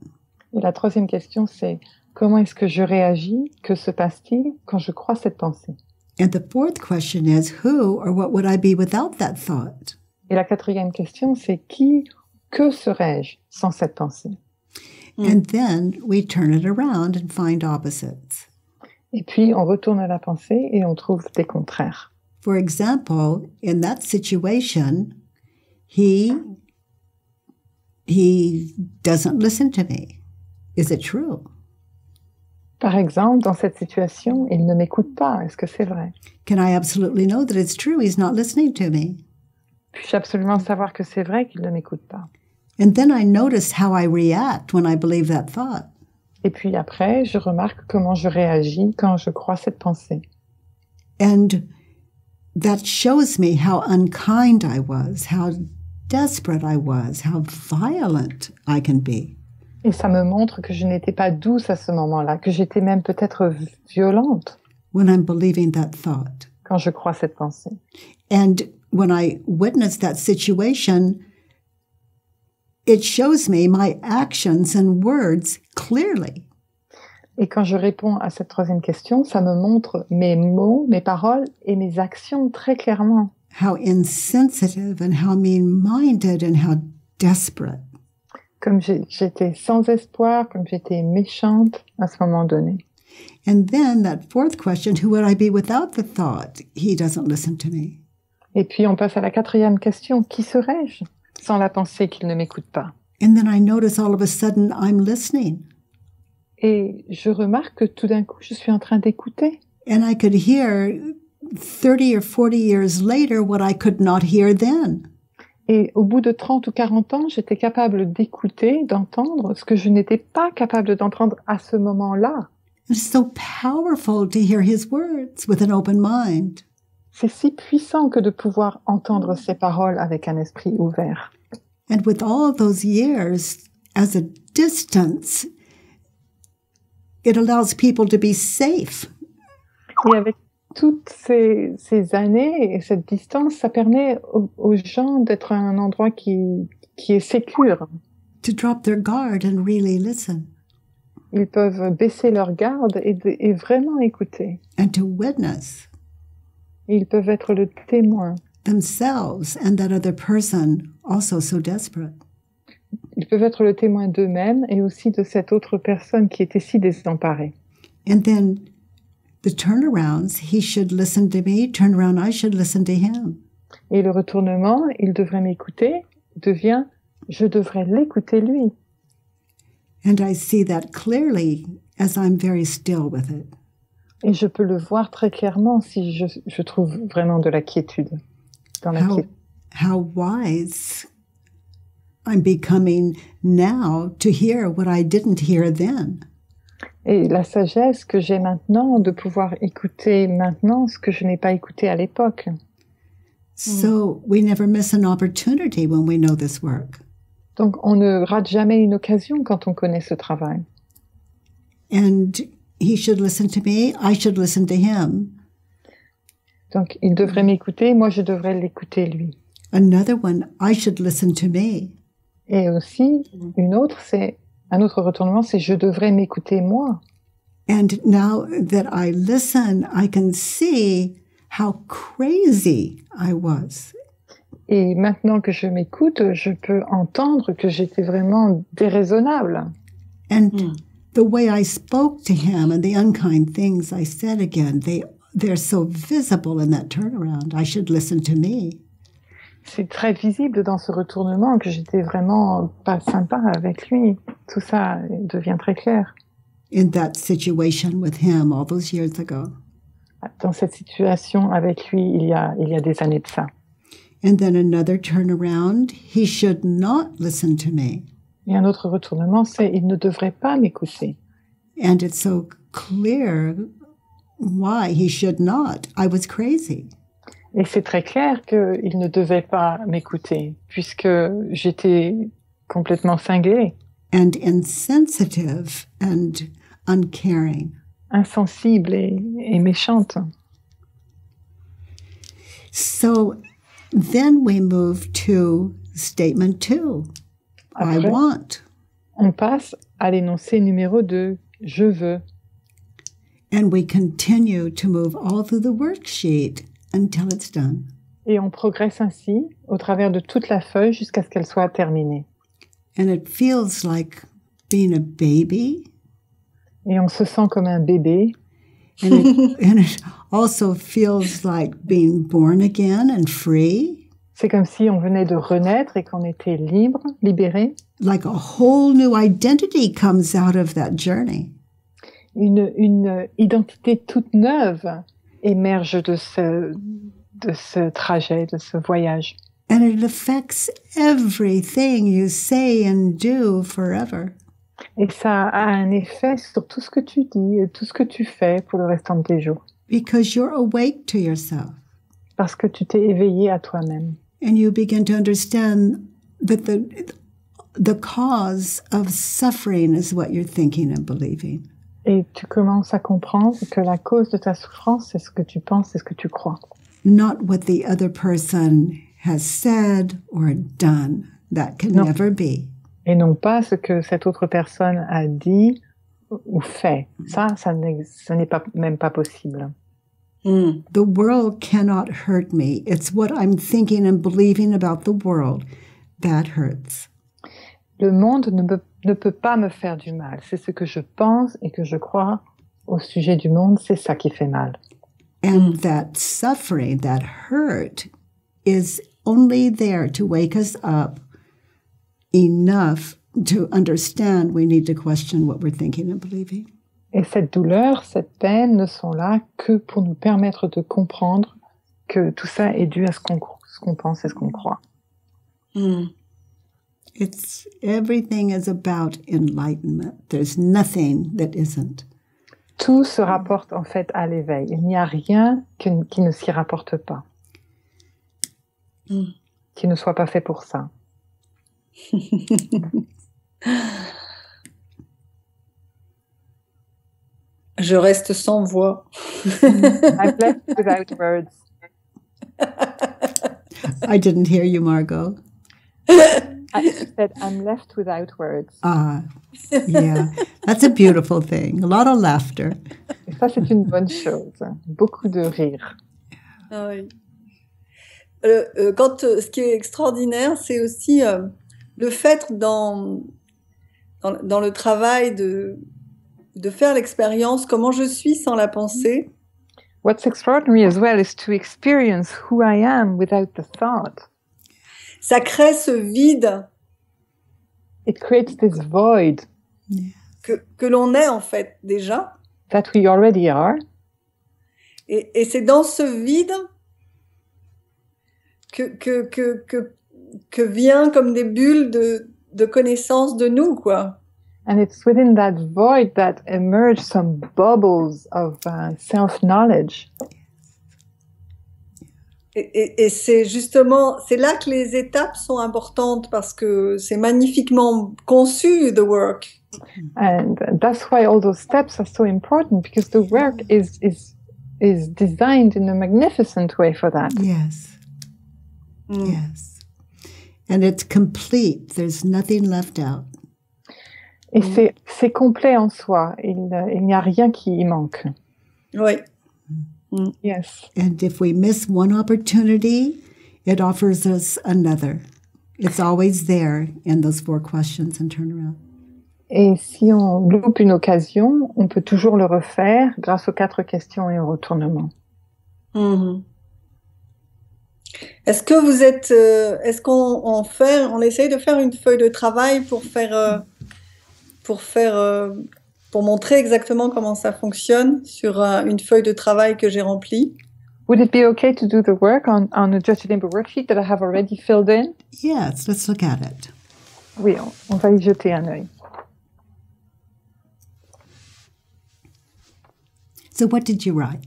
Et la troisième question, c'est comment est-ce que je réagis? Que se passe-t-il quand je crois cette pensée? And the fourth question is, who or what would I be without that thought? Et la quatrième question, c'est que serais-je sans cette pensée? And then we turn it around and find opposites. Et puis, on retourne à la pensée et on trouve des contraires. For example, in that situation, he doesn't listen to me. Is it true? Par exemple, dans cette situation, il ne m'écoute pas. Est-ce que c'est vrai? Can I absolutely know that it's true? He's not listening to me. Puis-je absolument savoir que c'est vrai qu'il ne m'écoute pas? And then I notice how I react when I believe that thought. Et puis après, je remarque comment je réagis quand je crois cette pensée. And that shows me how unkind I was, how desperate I was, how violent I can be. Et ça me montre que je n'étais pas douce à ce moment-là, que j'étais même peut-être violente When I'm believing that thought. quand je crois cette pensée. And when I witness that situation, it shows me my actions and words clearly. Et quand je réponds à cette troisième question, ça me montre mes mots, mes paroles et mes actions très clairement. How insensitive and how mean-minded and how desperate. Comme j'étais sans espoir, comme j'étais méchante à ce moment donné. And then that fourth question, who would I be without the thought? He doesn't listen to me. Et puis on passe à la quatrième question, qui serais-je sans la pensée qu'il ne m'écoute pas? And then I notice all of a sudden I'm listening. Et je remarque que tout d'un coup, je suis en train d'écouter. And I could hear 30 or 40 years later what I could not hear then. Et au bout de 30 ou 40 ans, j'étais capable d'écouter, d'entendre ce que je n'étais pas capable d'entendre à ce moment-là. It's so powerful to hear his words with an open mind. C'est si puissant que de pouvoir entendre ces paroles avec un esprit ouvert. And with all those years as a distance, it allows people to be safe. Et avec toutes ces années et cette distance, ça permet aux gens d'être à un endroit qui est sécure. To drop their guard and really listen. Ils peuvent baisser leur garde et vraiment écouter. And to witness. Et ils peuvent être le témoin. Themselves and that other person also so desperate. Ils peuvent être le témoin d'eux-mêmes et aussi de cette autre personne qui était si désemparée. And then the turnarounds, he should listen to me, turn around, I should listen to him. Et le retournement, il devrait m'écouter, devient je devrais l'écouter lui. And I see that clearly as I'm very still with it. Et je peux le voir très clairement si je trouve vraiment de la quiétude. Dans la quiétude. How wise I'm becoming now to hear what I didn't hear then. Et la sagesse que j'ai maintenant de pouvoir écouter maintenant ce que je n'ai pas écouté à l'époque. So we never miss an opportunity when we know this work. Donc on ne rate jamais une occasion quand on connaît ce travail. And he should listen to me, I should listen to him. Donc il devrait m'écouter, moi je devrais l'écouter lui. Another one, I should listen to me. Et aussi un autre retournement, c'est je devrais m'écouter moi. And now that I listen, I can see how crazy I was. Et maintenant que je m'écoute, je peux entendre que j'étais vraiment déraisonnable. And the way I spoke to him and the unkind things I said again, they're so visible in that turnaround. I should listen to me. C'est très visible dans ce retournement que j'étais vraiment pas sympa avec lui. Tout ça devient très clair. In that situation with him all those years ago. Dans cette situation avec lui, il y a des années de ça. And then another turnaround, he should not listen to me. Et un autre retournement, c'est il ne devrait pas m'écouter. And it's so clear why he should not. I was crazy. Et c'est très clair qu'il ne devait pas m'écouter, puisque j'étais complètement cinglée. And insensitive and uncaring. Insensible et méchante. So then we move to statement 2. I Après, want. On passe à l'énoncé numéro 2, je veux. And we continue to move all through the worksheet until it's done. Et on progresse ainsi au travers de toute la feuille jusqu'à ce qu'elle soit terminée. And it feels like being a baby. Et on se sent comme un bébé. And it also feels like being born again and free. C'est comme si on venait de renaître et qu'on était libre, libéré. Like a whole new identity comes out of that journey. une identité toute neuve émerge de ce trajet, de ce voyage. And it affects everything you say and do forever. Et ça a un effet sur tout ce que tu dis et tout ce que tu fais pour le restant de tes jours. Because you're awake to yourself. Parce que tu t'es éveillé à toi-même. And you begin to understand that the cause of suffering is what you're thinking and believing. Et tu commences à comprendre que la cause de ta souffrance, c'est ce que tu penses, c'est ce que tu crois. Not what the other person has said or done. That can never be. Et non pas ce que cette autre personne a dit ou fait. Ça n'est pas, même pas possible. The world cannot hurt me. It's what I'm thinking and believing about the world that hurts. Le monde ne peut pas me faire du mal. C'est ce que je pense et que je crois au sujet du monde, c'est ça qui fait mal. And that suffering, that hurt, is only there to wake us up enough to understand we need to question what we're thinking and believing. Et cette douleur, cette peine ne sont là que pour nous permettre de comprendre que tout ça est dû à ce qu'on pense et ce qu'on croit. Everything is about enlightenment. There's nothing that isn't. Tout se rapporte en fait à l'éveil. Il n'y a rien qui ne s'y rapporte pas. Qui ne soit pas fait pour ça. Je reste sans voix. I'm left without words. I didn't hear you, Margot. I said I'm left without words. Yeah, that's a beautiful thing. A lot of laughter. Et ça, c'est une bonne chose. Beaucoup de rire. Ah oui. Ce qui est extraordinaire, c'est aussi le fait dans le travail de faire l'expérience comment je suis sans la pensée. What's extraordinary as well is to experience who I am without the thought. Ça crée ce vide. It creates this void. Que l'on est en fait déjà. That we already are. Et c'est dans ce vide que vient comme des bulles de connaissance de nous, quoi. And it's within that void that emerge some bubbles of self-knowledge. Et c'est justement, c'est là que les étapes sont importantes parce que c'est magnifiquement conçu, the work. And that's why all those steps are so important, because the work is designed in a magnificent way for that. Yes. Yes. And it's complete. There's nothing left out. Et c'est complet en soi. Il n'y a rien qui y manque. Oui. Yes. And if we miss one opportunity, it offers us another. It's always there in those 4 questions and turnaround. Et si on loupe une occasion, on peut toujours le refaire grâce aux 4 questions et au retournement. Est-ce que vous êtes, est-ce on essaye de faire une feuille de travail pour montrer exactement comment ça fonctionne sur une feuille de travail que j'ai remplie? Would it be okay to do the work on a Just Remember worksheet that I have already filled in? Yes, let's look at it. Oui, on va y jeter un œil. So what did you write?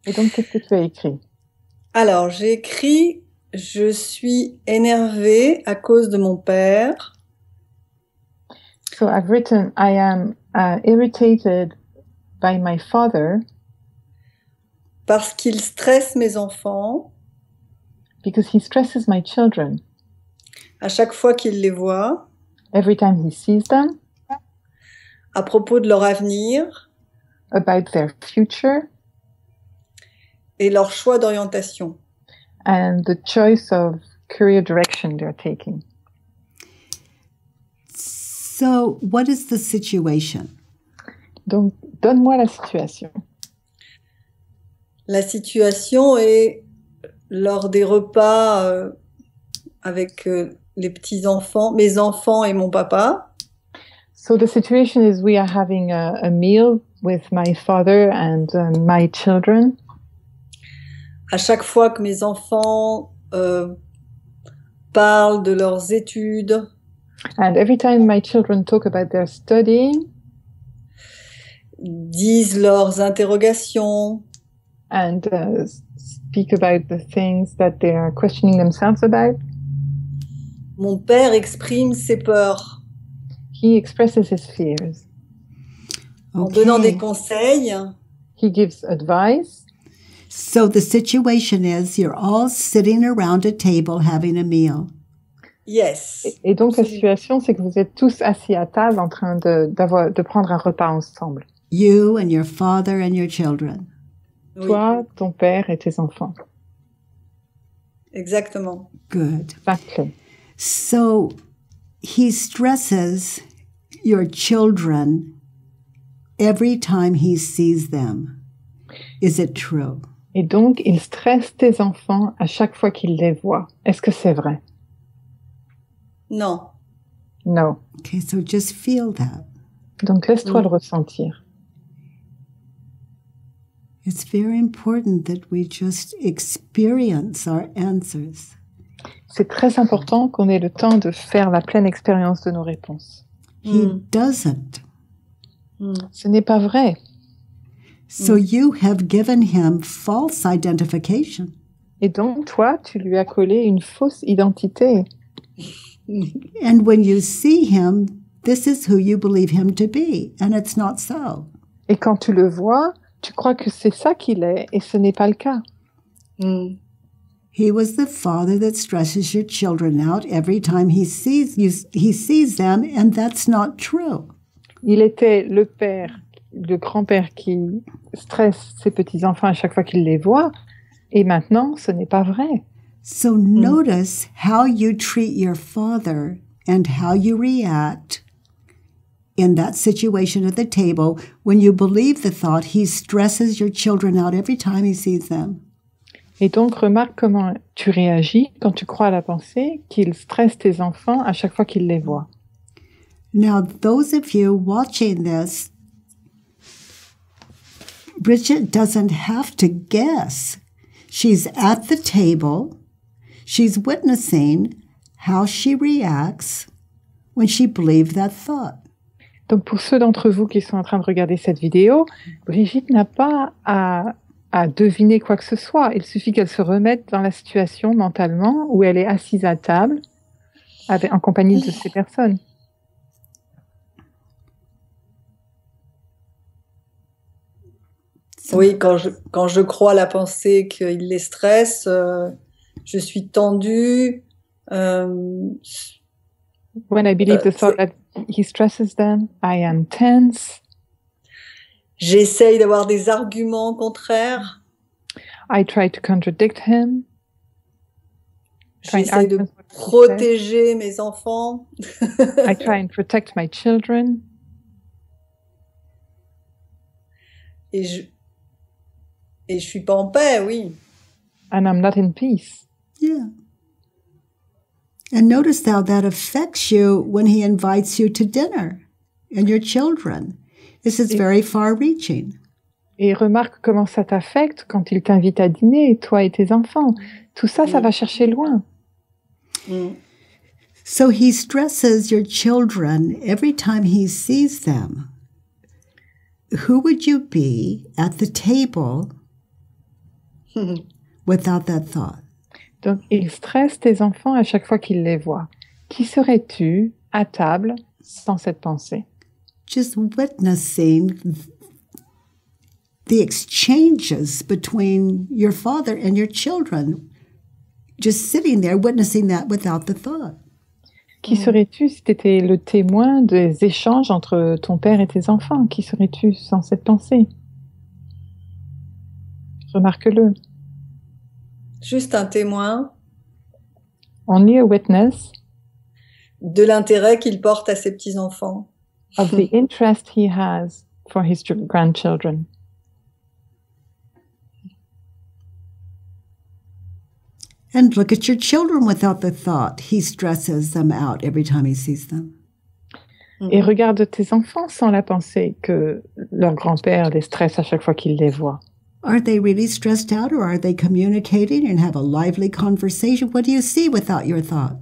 Et donc, qu'est-ce que tu as écrit? Alors, j'ai écrit « Je suis énervée à cause de mon père ». So I've written, I am irritated by my father. Parce qu'il stresse mes enfants. Because he stresses my children. À chaque fois qu'il les voit. Every time he sees them. À propos de leur avenir. About their future. Et leur choix d'orientation. And the choice of career direction they're taking. So, what is the situation? Donc, donne-moi la situation. La situation est lors des repas avec les petits-enfants, mes enfants et mon papa. So the situation is we are having a meal, with my father and my children. À chaque fois que mes enfants parlent de leurs études, And every time my children talk about their studying disent leurs interrogations, and speak about the things that they are questioning themselves about, mon père exprime ses peurs he expresses his fears. en donnant des conseils. He gives advice. So the situation is you're all sitting around a table having a meal. Yes. Et donc la situation, c'est que vous êtes tous assis à table en train de prendre un repas ensemble. You and your father and your children. Oui, Toi, ton père et tes enfants. exactement. Good. Exactly. So he stresses your children every time he sees them. Is it true? Et donc, il stresse tes enfants à chaque fois qu'il les voit. Est-ce que c'est vrai? Non. No. Okay, so just feel that. Donc, laisse-toi le ressentir. It's very important that we just experience our answers. C'est très important qu'on ait le temps de faire la pleine expérience de nos réponses. He doesn't. Ce n'est pas vrai. So you have given him false identification. Et donc, toi, tu lui as collé une fausse identité. And when you see him, this is who you believe him to be, and it's not so. Et quand tu le vois, tu crois que c'est ça qu'il est, et ce n'est pas le cas. He was the father that stresses your children out every time he sees you, he sees them, and that's not true. Il était le père, le grand-père qui stresse ses petits-enfants à chaque fois qu'il les voit, et maintenant, ce n'est pas vrai. So notice how you treat your father and how you react in that situation at the table when you believe the thought he stresses your children out every time he sees them. Et donc, remarque comment tu réagis quand tu crois à la pensée qu'il stresse tes enfants à chaque fois qu'il les voit. Now, those of you watching this, Brigitte doesn't have to guess. She's at the table. She's witnessing how she reacts when she believes that thought. Donc, pour ceux d'entre vous qui sont en train de regarder cette vidéo, Brigitte n'a pas à deviner quoi que ce soit. Il suffit qu'elle se remette dans la situation mentalement où elle est assise à table en compagnie de ces personnes. Oui, quand je crois à la pensée qu'il les stresse, je suis tendue. When I believe the thought that he stresses them, I am tense. J'essaye d'avoir des arguments contraires. I try to contradict him. J'essaye de protéger mes enfants. I try and protect my children. Et je suis pas en paix, oui. And I'm not in peace. Yeah. And notice how that affects you when he invites you to dinner and your children. This is very far-reaching. Et remarque comment ça t'affecte quand il t'invite à dîner, toi et tes enfants. Tout ça, ça va chercher loin. So he stresses your children every time he sees them. Who would you be at the table without that thought? Donc, il stresse tes enfants à chaque fois qu'il les voit. Qui serais-tu à table sans cette pensée? Just witnessing the exchanges between your father and your children. Just sitting there witnessing that without the thought. Qui serais-tu si tu étais le témoin des échanges entre ton père et tes enfants? Qui serais-tu sans cette pensée? Remarque-le. Juste un témoin. Only a witness. De l'intérêt qu'il porte à ses petits-enfants. Of the interest he has for his grandchildren. And look at your children without the thought. He stresses them out every time he sees them. Et regarde tes enfants sans la pensée que leur grand-père les stresse à chaque fois qu'ils les voient. Are they really stressed out, or are they communicating and have a lively conversation? What do you see without your thought?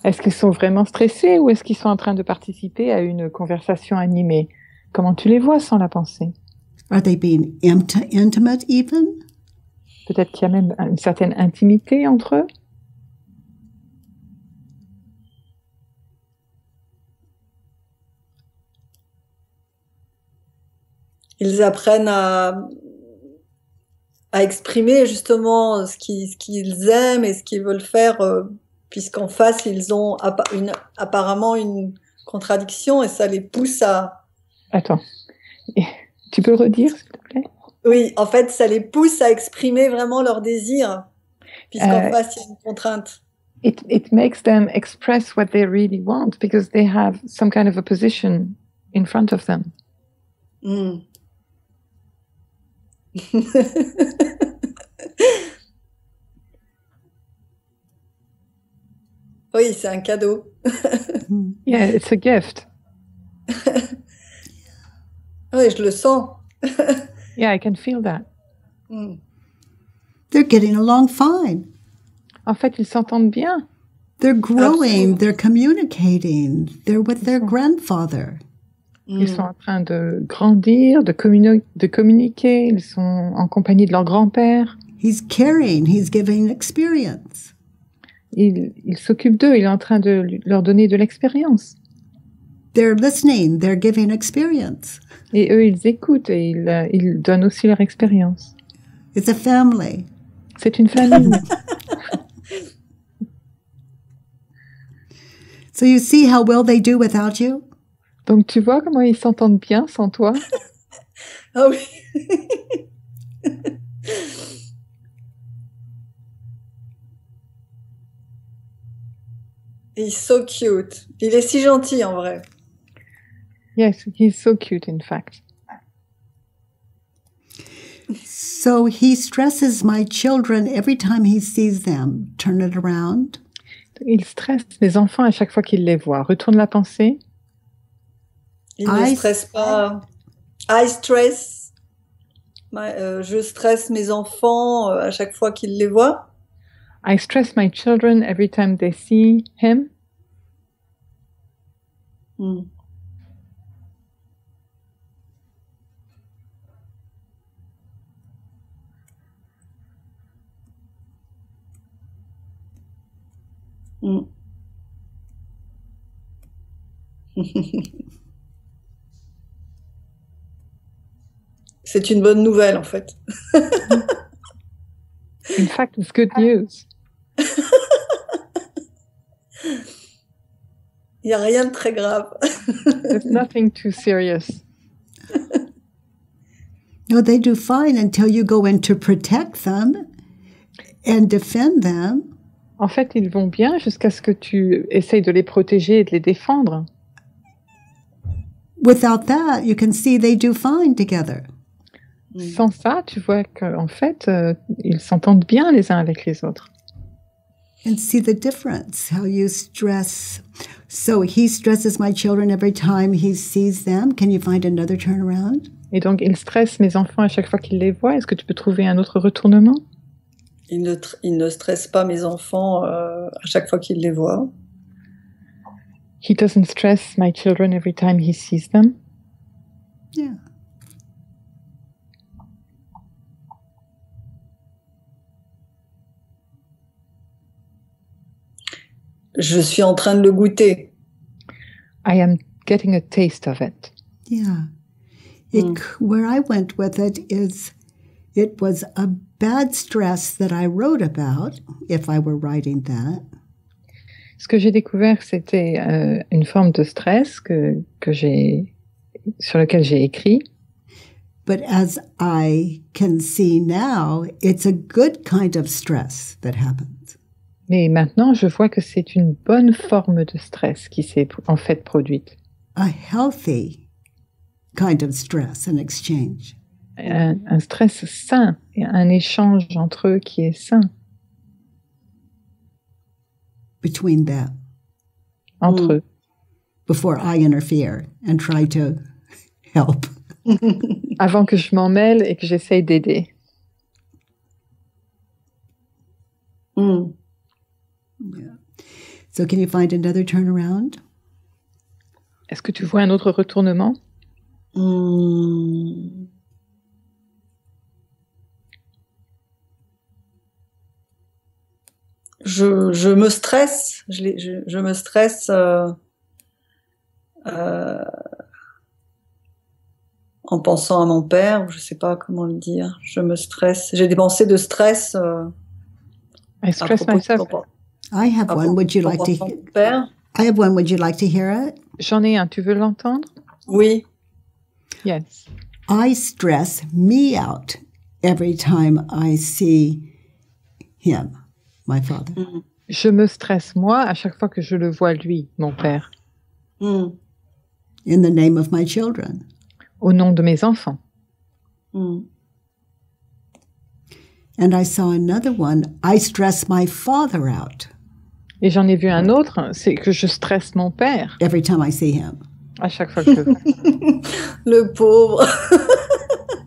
Est-ce qu'ils sont vraiment stressés ou est-ce qu'ils sont en train de participer à une conversation animée? Comment tu les vois sans la pensée? Are they being intimate even? Peut-être qu'il y a même une certaine intimité entre eux. Ils apprennent à exprimer justement ce qu'ils aiment et ce qu'ils veulent faire, puisqu'en face, ils ont apparemment une contradiction et ça les pousse à... Attends, tu peux redire, s'il te plaît? Oui, en fait, ça les pousse à exprimer vraiment leur désir, puisqu'en face, il y a une contrainte. It makes them express what they really want because they have some kind of a position in front of them. Oui, c'est un cadeau. Yeah, it's a gift. Oui, je le sens. Yeah, I can feel that. They're getting along fine. En fait, ils s'entendent bien. They're growing, Absolument. they're communicating, they're with their grandfather. Ils sont en train de grandir, de communiquer, ils sont en compagnie de leur grand-père. He's caring, he's giving experience. Il s'occupe d'eux, il est en train de leur donner de l'expérience. They're listening, they're giving experience. Et eux, ils écoutent et ils donnent aussi leur expérience. It's a family. C'est une famille. So you see how well they do without you? Donc, tu vois comment ils s'entendent bien sans toi? Ah oui. He's so cute. Il est si gentil en vrai. Yes, he's so cute, in fact. So he stresses my children every time he sees them. Turn it around. Il stresse les enfants à chaque fois qu'il les voit. Retourne la pensée. Il ne stresse pas. I stress. Je stresse mes enfants à chaque fois qu'ils les voient. I stress my children every time they see him. C'est une bonne nouvelle en fait. In fact, it's good news. Il n'y a rien de très grave. There's nothing too serious. No, they do fine until you go in to protect them and defend them. En fait, ils vont bien jusqu'à ce que tu essayes de les protéger et de les défendre. Without that, you can see they do fine together. Sans ça, tu vois qu'en fait, ils s'entendent bien les uns avec les autres. And see the difference, how you stress. So he stresses my children every time he sees them. Can you find another turnaround? Et donc, il stresse mes enfants à chaque fois qu'il les voit. Est-ce que tu peux trouver un autre retournement? Il ne stresse pas mes enfants à chaque fois qu'il les voit. He doesn't stress my children every time he sees them. Yeah. Je suis en train de le goûter. I am getting a taste of it. Yeah. Where I went with it is it was a bad stress that I wrote about, if I were writing that. Ce que j'ai découvert, c'était une forme de stress sur lequel j'ai écrit. But as I can see now, it's a good kind of stress that happens. Mais maintenant, je vois que c'est une bonne forme de stress qui s'est en fait produite. A healthy kind of stress and exchange. Un stress sain, un échange entre eux qui est sain. Between them. Entre eux. before I interfere and try to help. Avant que je m'en mêle et que j'essaye d'aider. Mm. Yeah. So can you find another turnaround? Est-ce que tu vois un autre retournement? Mm. Je me stresse, je me stresse en pensant à mon père, ou je sais pas comment le dire. Je me stresse. J'ai des pensées de stress. I stress myself. I have one. Would you like to? I have one. Would you like to hear it? J'en ai un. Tu veux l'entendre? Oui. Yes. I stress me out every time I see him, my father. Mm. Je me stresse moi à chaque fois que je le vois lui, mon père. Mm. In the name of my children. Au nom de mes enfants. Mm. And I saw another one. I stress my father out. Et j'en ai vu un autre, c'est que je stresse mon père. Every time I see him. À chaque fois que je le vois. Le pauvre.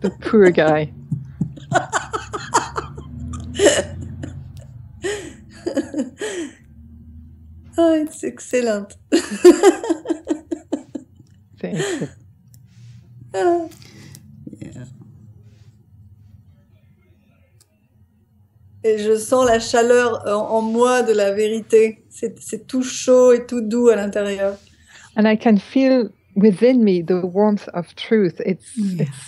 The poor guy. Oh, it's excellent. C'est excellent. Yeah. Et je sens la chaleur en moi de la vérité. C'est tout chaud et tout doux à l'intérieur. And I can feel within me the warmth of truth. It's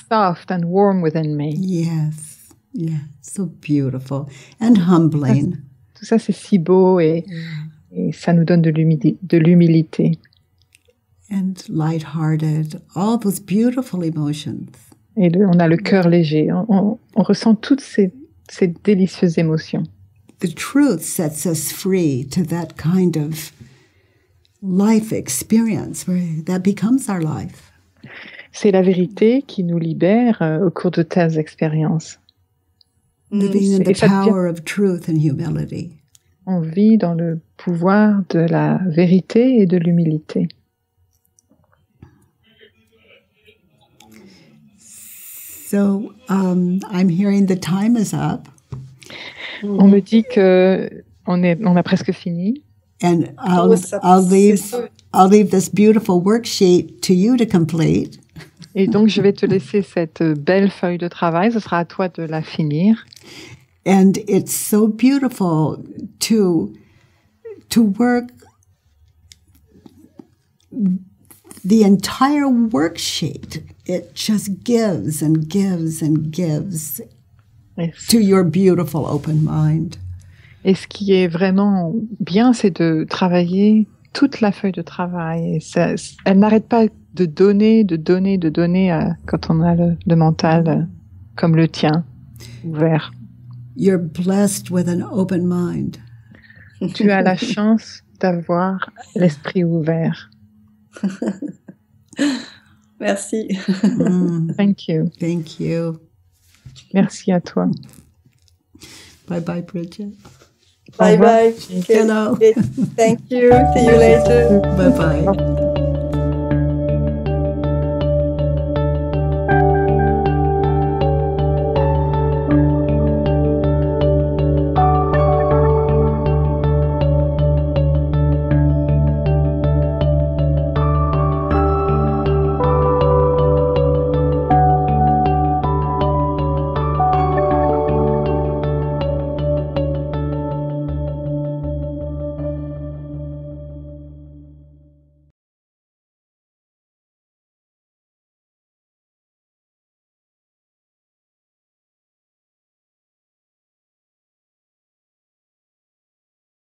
soft and warm within me. Yes. Yeah. So beautiful and humbling. Tout ça, c'est si beau et ça nous donne de l'humilité. And lighthearted. All those beautiful emotions. Et on a le cœur léger. On ressent toutes ces délicieuses émotions. The truth sets us free to that kind of life experience where that becomes our life. C'est la vérité qui nous libère au cours de telles expériences. Living in the power of truth and humility. On vit dans le pouvoir de la vérité et de l'humilité. So I'm hearing the time is up. On me dit que on a presque fini. And I'll leave this beautiful worksheet to you to complete. Et donc je vais te laisser cette belle feuille de travail. Ce sera à toi de la finir. And it's so beautiful to work the entire worksheet. It just gives and gives and gives to your beautiful open mind. Et ce qui est vraiment bien, c'est de travailler toute la feuille de travail. Et ça, elle n'arrête pas de donner quand on a le mental comme le tien, ouvert. You're blessed with an open mind. Tu as la chance d'avoir l'esprit ouvert. Merci. Thank you. Thank you. Merci à toi. Bye bye, Brigitte. Bye bye. Hello. Thank you. See you later. Bye bye.